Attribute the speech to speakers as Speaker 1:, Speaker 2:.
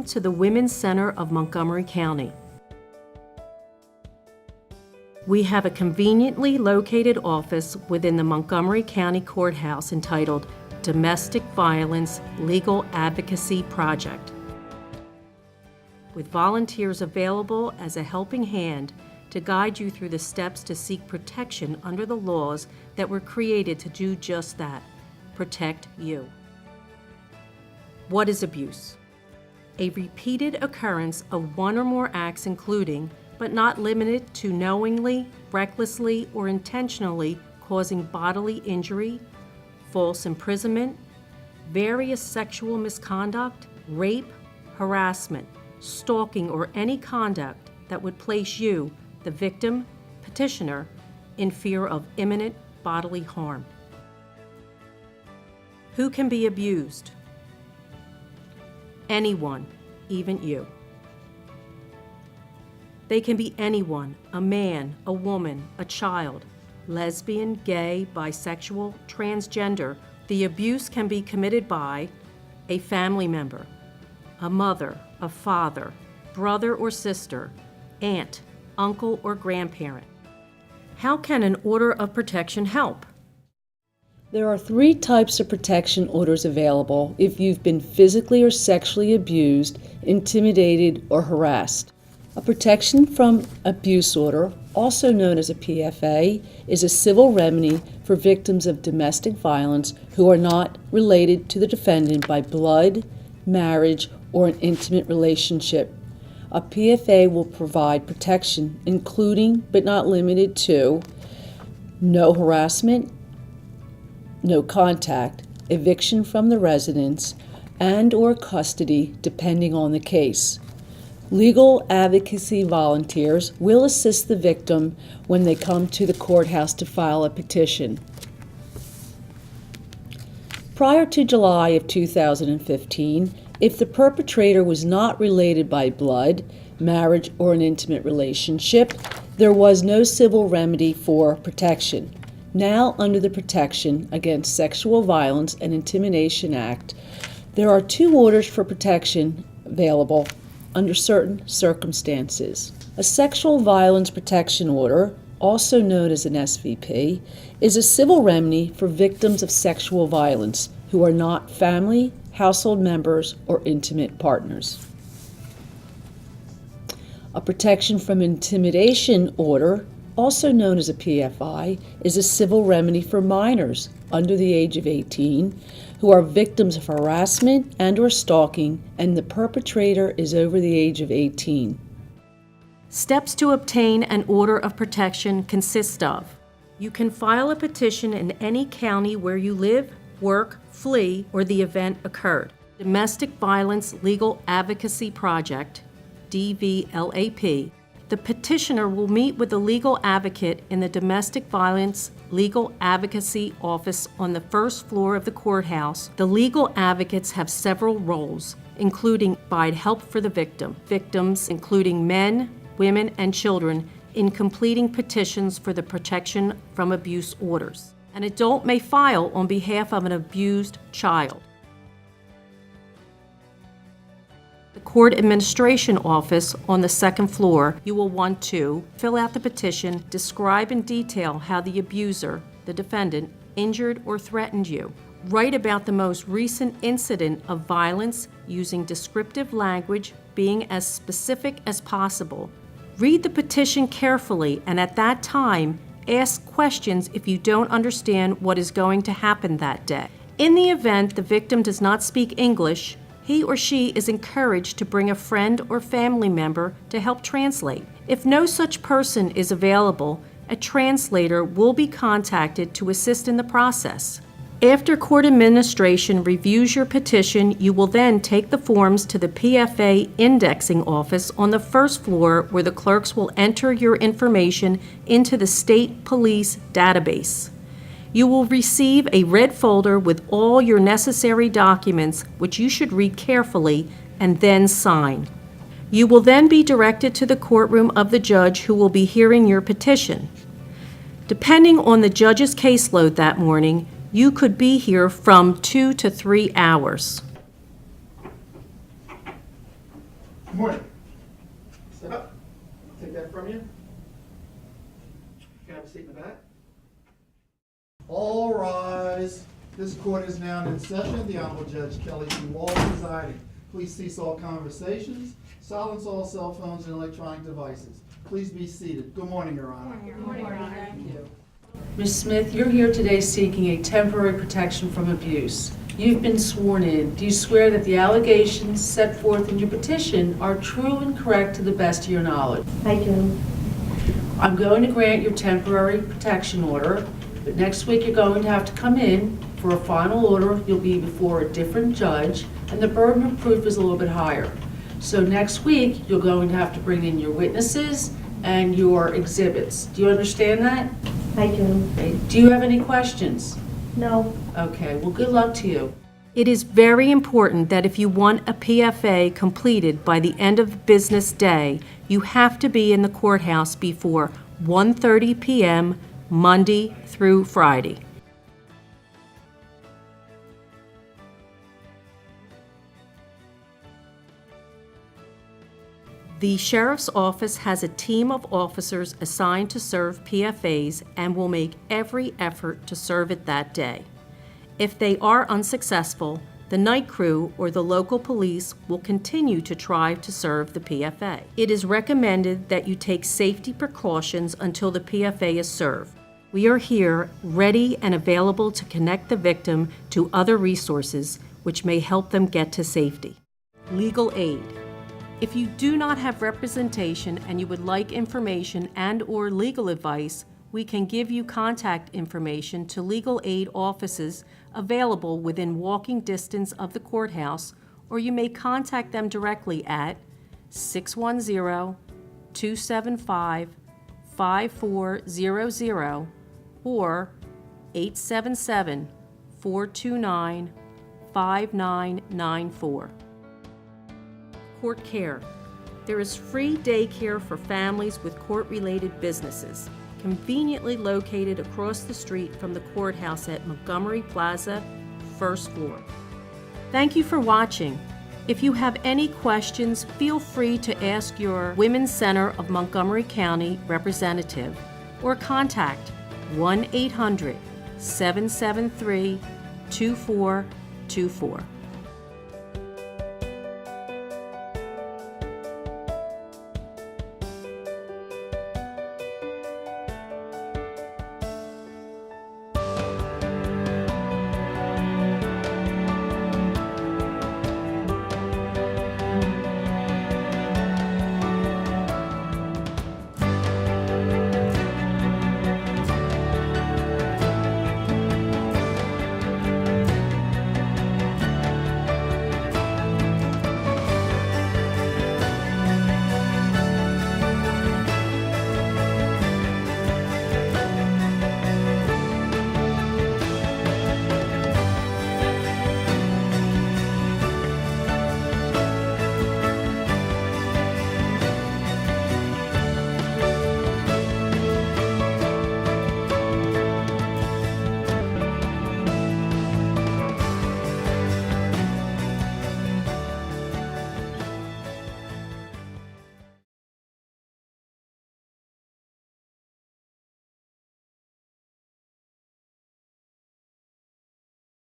Speaker 1: Welcome to the Women's Center of Montgomery County. We have a conveniently located office within the Montgomery County Courthouse entitled Domestic Violence Legal Advocacy Project, with volunteers available as a helping hand to guide you through the steps to seek protection under the laws that were created to do just that, protect you. What is abuse? A repeated occurrence of one or more acts including, but not limited to, knowingly, recklessly, or intentionally causing bodily injury, false imprisonment, various sexual misconduct, rape, harassment, stalking, or any conduct that would place you, the victim, petitioner, in fear of imminent bodily harm. Who can be abused? Anyone, even you. They can be anyone, a man, a woman, a child, lesbian, gay, bisexual, transgender. The abuse can be committed by a family member, a mother, a father, brother or sister, aunt, uncle or grandparent. How can an order of protection help?
Speaker 2: There are 3 types of protection orders available if you've been physically or sexually abused, intimidated, or harassed. A protection from abuse order, also known as a PFA, is a civil remedy for victims of domestic violence who are not related to the defendant by blood, marriage, or an intimate relationship. A PFA will provide protection including, but not limited to, no harassment, no contact, eviction from the residence, and/or custody, depending on the case. Legal advocacy volunteers will assist the victim when they come to the courthouse to file a petition. Prior to July of 2015, if the perpetrator was not related by blood, marriage, or an intimate relationship, there was no civil remedy for protection. Now, under the Protection Against Sexual Violence and Intimidation Act, there are 2 orders for protection available under certain circumstances. A sexual violence protection order, also known as an SVP, is a civil remedy for victims of sexual violence who are not family, household members, or intimate partners. A protection from intimidation order, also known as a PFI, is a civil remedy for minors under the age of 18 who are victims of harassment and/or stalking, and the perpetrator is over the age of 18.
Speaker 1: Steps to obtain an order of protection consist of: you can file a petition in any county where you live, work, flee, or the event occurred. Domestic Violence Legal Advocacy Project, DVLAP. The petitioner will meet with a legal advocate in the Domestic Violence Legal Advocacy Office on the first floor of the courthouse. The legal advocates have several roles, including provide help for the victims, including men, women, and children, in completing petitions for the protection from abuse orders. An adult may file on behalf of an abused child. The Court Administration Office on the second floor, you will want to fill out the petition, describe in detail how the abuser, the defendant, injured or threatened you. Write about the most recent incident of violence using descriptive language, being as specific as possible. Read the petition carefully and at that time, ask questions if you don't understand what is going to happen that day. In the event the victim does not speak English, he or she is encouraged to bring a friend or family member to help translate. If no such person is available, a translator will be contacted to assist in the process. After court administration reviews your petition, you will then take the forms to the PFA indexing office on the first floor, where the clerks will enter your information into the state police database. You will receive a red folder with all your necessary documents, which you should read carefully and then sign. You will then be directed to the courtroom of the judge who will be hearing your petition. Depending on the judge's caseload that morning, you could be here from 2 to 3 hours.
Speaker 3: Good morning. Sit up. Take that from you. You can have a seat in the back. All rise. This court is now in session. The Honorable Judge Kelly C. Wall presiding. Please cease all conversations. Silence all cell phones and electronic devices. Please be seated. Good morning, Your Honor.
Speaker 4: Good morning, Your Honor.
Speaker 3: Thank you.
Speaker 2: Ms. Smith, you're here today seeking a temporary protection from abuse. You've been sworn in. Do you swear that the allegations set forth in your petition are true and correct to the best of your knowledge?
Speaker 4: I do.
Speaker 2: I'm going to grant your temporary protection order, but next week you're going to have to come in for a final order. You'll be before a different judge, and the burden of proof is a little bit higher. So next week, you're going to have to bring in your witnesses and your exhibits. Do you understand that?
Speaker 4: I do.
Speaker 2: Okay. Do you have any questions?
Speaker 4: No.
Speaker 2: Okay, well, good luck to you.
Speaker 1: It is very important that if you want a PFA completed by the end of the business day, you have to be in the courthouse before 1:30 p.m. Monday through Friday. The Sheriff's Office has a team of officers assigned to serve PFAs and will make every effort to serve it that day. If they are unsuccessful, the night crew or the local police will continue to try to serve the PFA. It is recommended that you take safety precautions until the PFA is served. We are here, ready and available to connect the victim to other resources which may help them get to safety. Legal aid. If you do not have representation and you would like information and/or legal advice, we can give you contact information to legal aid offices available within walking distance of the courthouse, or you may contact them directly at 610-275-5400 or 877-429-5994. Court care. There is free daycare for families with court-related businesses, conveniently located across the street from the courthouse at Montgomery Plaza, first floor. Thank you for watching. If you have any questions, feel free to ask your Women's Center of Montgomery County representative or contact 1-800-773-2424.